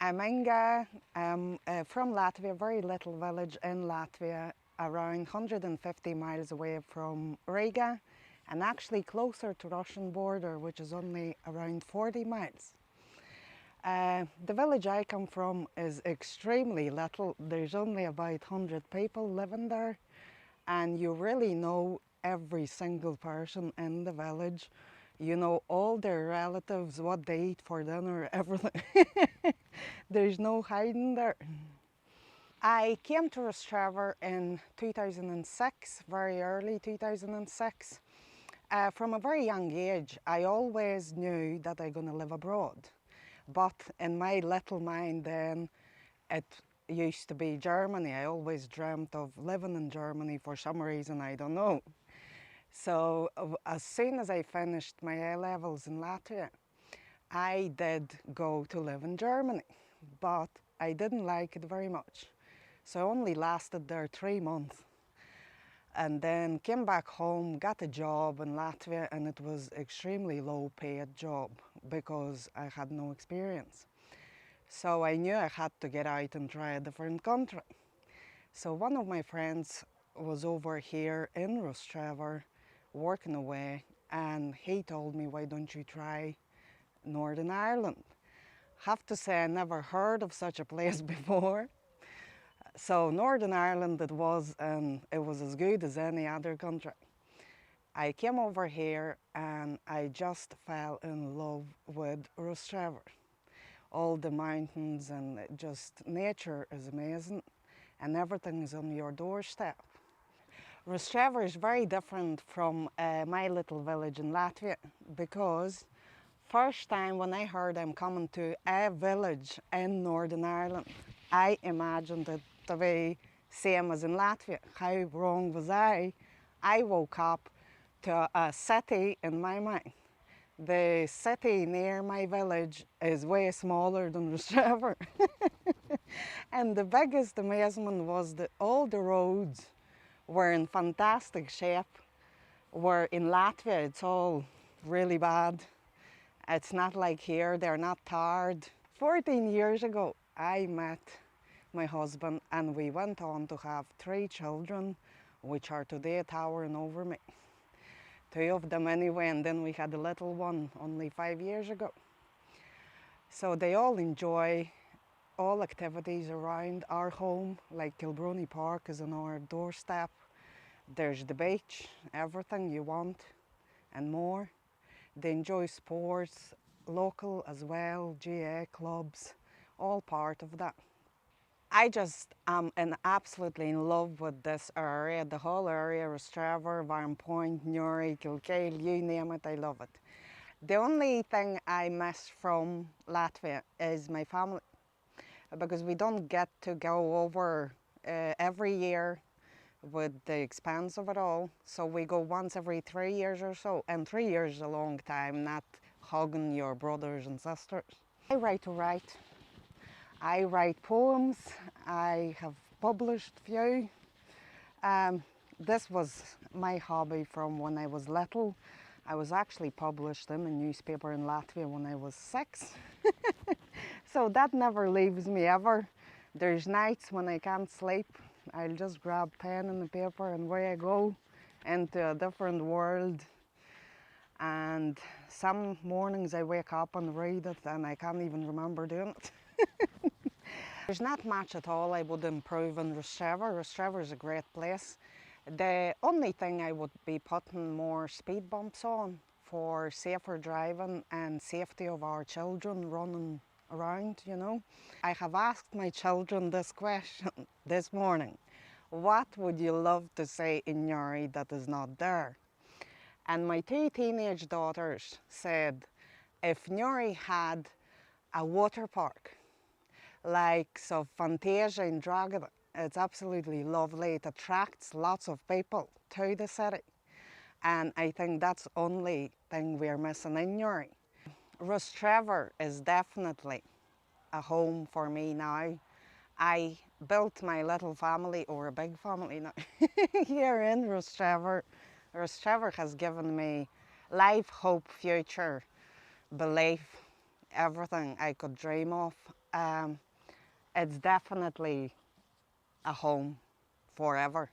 I'm Inga. I'm from Latvia, a very little village in Latvia, around 150 miles away from Riga, and actually closer to Russian border, which is only around 40 miles. The village I come from is extremely little. There's only about 100 people living there, and you really know every single person in the village. You know all their relatives, what they eat for dinner, everything. There's no hiding there. I came to Rostrevor in 2006, very early 2006. From a very young age, I always knew that I'm going to live abroad. But in my little mind then, it used to be Germany. I always dreamt of living in Germany for some reason, I don't know. So as soon as I finished my A-levels in Latvia, I did go to live in Germany, but I didn't like it very much. So I only lasted there 3 months and then came back home, got a job in Latvia, and it was extremely low paid job because I had no experience. So I knew I had to get out and try a different country. So one of my friends was over here in Rostrevor working away, and he told me, why don't you try Northern Ireland? Have to say I never heard of such a place before. So Northern Ireland it was, and it was as good as any other country. I came over here and I just fell in love with Rostrevor. All the mountains and just nature is amazing, and everything is on your doorstep. Rostrevor is very different from my little village in Latvia, because first time when I heard I'm coming to a village in Northern Ireland, I imagined it to be same as in Latvia. How wrong was I? I woke up to a city in my mind. The city near my village is way smaller than Rostrevor. And the biggest amazement was that all the roads were in fantastic shape, where in Latvia it's all really bad. It's not like here, they're not tarred. 14 years ago, I met my husband and we went on to have 3 children, which are today towering over me. 2 of them anyway, and then we had a little one only 5 years ago. So they all enjoy all activities around our home, like Kilbrony Park is on our doorstep. There's the beach, everything you want and more. They enjoy sports, local as well, GA clubs, all part of that. I just am absolutely in love with this area, the whole area, Rostrevor, Varnpoint, Newry, Kilkale, you name it, I love it. The only thing I miss from Latvia is my family, because we don't get to go over every year with the expense of it all. So we go once every 3 years or so, and 3 years is a long time, not hugging your brothers and sisters. I write to write. I write poems. I have published few. This was my hobby from when I was little. I was actually published in a newspaper in Latvia when I was 6. So that never leaves me ever. There's nights when I can't sleep. I'll just grab pen and the paper and away I go into a different world. And some mornings I wake up and read it and I can't even remember doing it. There's not much at all I would improve in Rostrevor. Rostrevor is a great place. The only thing I would be putting more speed bumps on for safer driving and safety of our children running around, you know. I have asked my children this question this morning. What would you love to see in Newry that is not there? And my 2 teenage daughters said, if Newry had a water park, like so Fantasia in Drogheda, it's absolutely lovely. It attracts lots of people to the city. And I think that's the only thing we're missing in Newry. Rostrevor is definitely a home for me now. I built my little family, or a big family now, here in Rostrevor. Rostrevor has given me life, hope, future, belief, everything I could dream of. it's definitely a home forever.